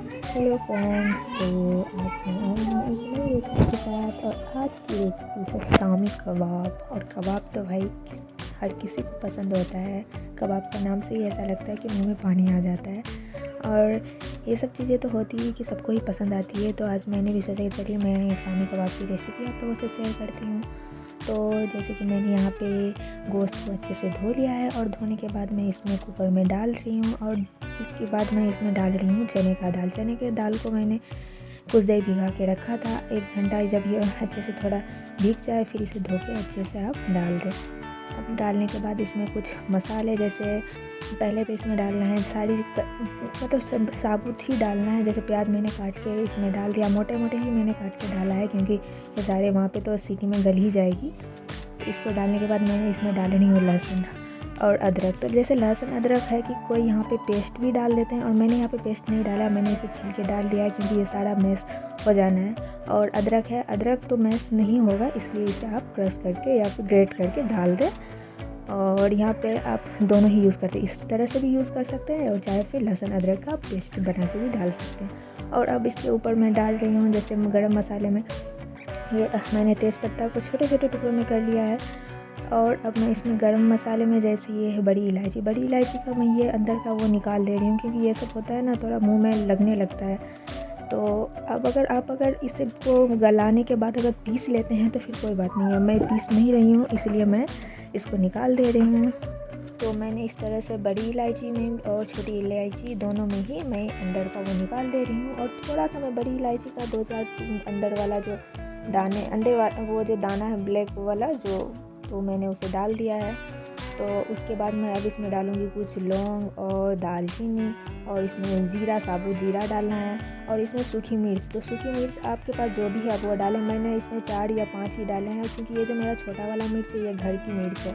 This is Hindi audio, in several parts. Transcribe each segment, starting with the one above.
हेलो फ्रेंड्स, तो आज मैं आई हूँ एक नई रेसिपी के साथ। और आज की रेसिपी है शामी कबाब। और कबाब तो भाई हर किसी को पसंद होता है। कबाब का नाम से ही ऐसा लगता है कि मुंह में पानी आ जाता है। और ये सब चीज़ें तो होती है कि सबको ही पसंद आती है। तो आज मैंने भी सोचा कि चलिए मैं शामी कबाब की रेसिपी आप लोगों से शेयर करती हूँ। तो जैसे कि मैंने यहाँ पे गोश्त को अच्छे से धो लिया है और धोने के बाद मैं इसमें कुकर में डाल रही हूँ। और इसके बाद मैं इसमें डाल रही हूँ चने का दाल। चने के दाल को मैंने कुछ देर भिगा के रखा था, 1 घंटा। जब ये अच्छे से थोड़ा भीग जाए फिर इसे धो के अच्छे से आप डाल दें। अब डालने के बाद इसमें कुछ मसाले, जैसे पहले तो इसमें डालना है मतलब सब साबुत ही डालना है। जैसे प्याज मैंने काट के इसमें डाल दिया, मोटे मोटे ही मैंने काट के डाला है क्योंकि ये सारे वहाँ पे तो सीटी में गल ही जाएगी। तो इसको डालने के बाद मैंने इसमें डाल रही हूँ लहसुन और अदरक। तो जैसे लहसुन अदरक है कि कोई यहाँ पे पेस्ट भी डाल देते हैं, और मैंने यहाँ पे पेस्ट नहीं डाला, मैंने इसे छील के डाल दिया है क्योंकि ये सारा मैश हो जाना है। और अदरक है, अदरक तो मैश नहीं होगा, इसलिए इसे आप क्रश करके या फिर ग्रेट करके डाल दें। और यहाँ पे आप दोनों ही यूज़ करते हैं, इस तरह से भी यूज़ कर सकते हैं और चाहे फिर लहसुन अदरक का पेस्ट बना के भी डाल सकते हैं। और अब इसके ऊपर मैं डाल रही हूँ जैसे गरम मसाले में ये मैंने तेज़पत्ता को छोटे छोटे टुकड़ों में कर लिया है। और अब मैं इसमें गरम मसाले में जैसे ये है बड़ी इलायची का मैं ये अंदर का वो निकाल दे रही हूँ क्योंकि ये सब होता है ना, थोड़ा मुंह में लगने लगता है। तो अब अगर इसे को गलाने के बाद अगर पीस लेते हैं तो फिर कोई बात नहीं है। मैं पीस नहीं रही हूँ इसलिए मैं इसको निकाल दे रही हूँ। तो मैंने इस तरह से बड़ी इलायची में और छोटी इलायची दोनों में ही मैं अंदर का वो निकाल दे रही हूँ। और थोड़ा सा मैं बड़ी इलायची का 2-4 अंदर वाला जो वो जो दाना है ब्लैक वाला जो, तो मैंने उसे डाल दिया है। तो उसके बाद मैं अब इसमें डालूँगी कुछ लौंग और दालचीनी, और इसमें ज़ीरा, साबुत ज़ीरा डालना है। और इसमें सूखी मिर्च, तो सूखी मिर्च आपके पास जो भी है आप वो डालें। मैंने इसमें 4 या 5 ही डाले हैं क्योंकि ये जो मेरा छोटा वाला मिर्च है ये घर की मिर्च है।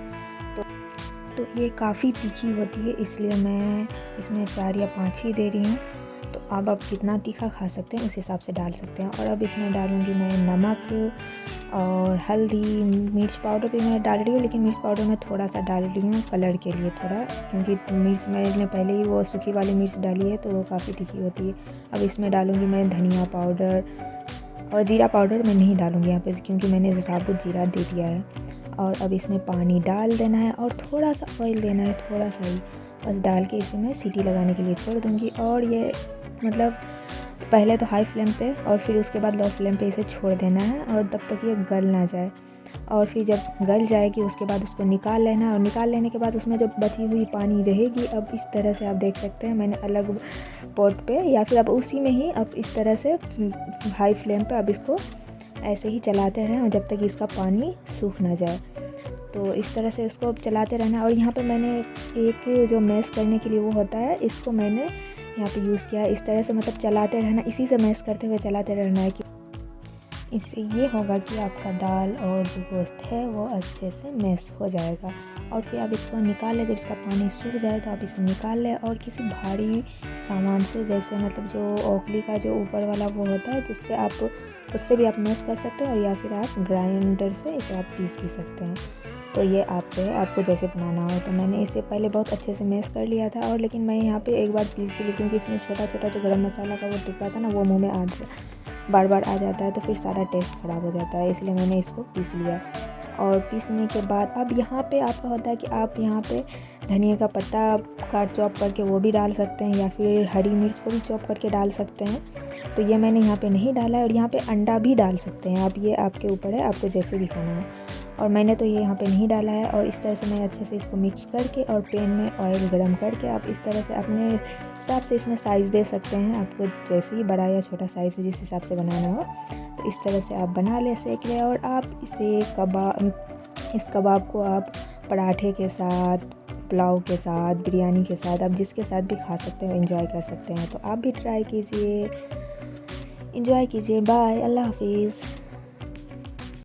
तो ये काफ़ी तीखी होती है, इसलिए मैं इसमें 4 या 5 ही दे रही हूँ। तो अब आप जितना तीखा खा सकते हैं उस हिसाब से डाल सकते हैं। और अब इसमें डालूँगी मैं नमक और हल्दी। मिर्च पाउडर भी मैं डाल रही हूँ, लेकिन मिर्च पाउडर मैं थोड़ा सा डाल रही हूँ कलर के लिए थोड़ा, क्योंकि मिर्च मैंने पहले ही वो सूखी वाली मिर्च डाली है तो वो काफ़ी तीखी होती है। अब इसमें डालूँगी मैं धनिया पाउडर, और जीरा पाउडर मैं नहीं डालूँगी यहाँ पे क्योंकि मैंने साबुत जीरा दे दिया है। और अब इसमें पानी डाल देना है और थोड़ा सा ऑयल देना है, थोड़ा सा ही बस डाल के इसे मैं सीटी लगाने के लिए छोड़ दूँगी। और ये मतलब पहले तो हाई फ्लेम पे और फिर उसके बाद लो फ्लेम पे इसे छोड़ देना है, और तब तक ये गल ना जाए। और फिर जब गल जाएगी उसके बाद उसको निकाल लेना है। और निकाल लेने के बाद उसमें जब बची हुई पानी रहेगी, अब इस तरह से आप देख सकते हैं मैंने अलग पॉट पे या फिर अब उसी में ही अब इस तरह से हाई फ्लेम पे अब इसको ऐसे ही चलाते रहें और जब तक इसका पानी सूख ना जाए। तो इस तरह से इसको चलाते रहना है। और यहाँ पे मैंने एक जो मैश करने के लिए वो होता है, इसको मैंने यहाँ पे यूज़ किया है। इस तरह से मतलब चलाते रहना, इसी से मैश करते हुए चलाते रहना है कि इससे ये होगा कि आपका दाल और जो गोश्त है वो अच्छे से मैश हो जाएगा। और फिर आप इसको निकाल लें, जब इसका पानी सूख जाए तो आप इसे निकाल लें और किसी भारी सामान से, जैसे मतलब जो ओखली का जो ऊपर वाला वो होता है जिससे आप उससे भी आप मैश कर सकते हैं, और या फिर आप ग्राइंडर से इसे आप पीस भी सकते हैं। तो ये आप पे आपको जैसे बनाना हो। तो मैंने इसे पहले बहुत अच्छे से मैश कर लिया था, और लेकिन मैं यहाँ पे एक बार पीस भी ली क्योंकि इसमें छोटा छोटा जो गरम मसाला का वो टुकड़ा था ना वो मुँह में बार बार आ जाता है तो फिर सारा टेस्ट ख़राब हो जाता है, इसलिए मैंने इसको पीस लिया। और पीसने के बाद अब यहाँ पे आपका होता है कि आप यहाँ पे धनिया का पत्ता काट चॉप करके वो भी डाल सकते हैं, या फिर हरी मिर्च को भी चॉप करके डाल सकते हैं। तो ये मैंने यहाँ पे नहीं डाला है। और यहाँ पे अंडा भी डाल सकते हैं आप, ये आपके ऊपर है, आपको जैसे भी खाना हो। और मैंने तो ये यहाँ पे नहीं डाला है। और इस तरह से मैं अच्छे से इसको मिक्स करके और पैन में ऑयल गरम करके आप इस तरह से अपने हिसाब से इसमें साइज़ दे सकते हैं, आपको जैसे ही बड़ा या छोटा साइज़ जिस हिसाब से बनाना हो तो इस तरह से आप बना ले, सेक लें। और आप इसे इस कबाब को आप पराठे के साथ, पुलाव के साथ, बिरयानी के साथ, आप जिसके साथ भी खा सकते हैं, एंजॉय कर सकते हैं। तो आप भी ट्राई कीजिए, एंजॉय कीजिए। बाय, अल्लाह हाफिज़।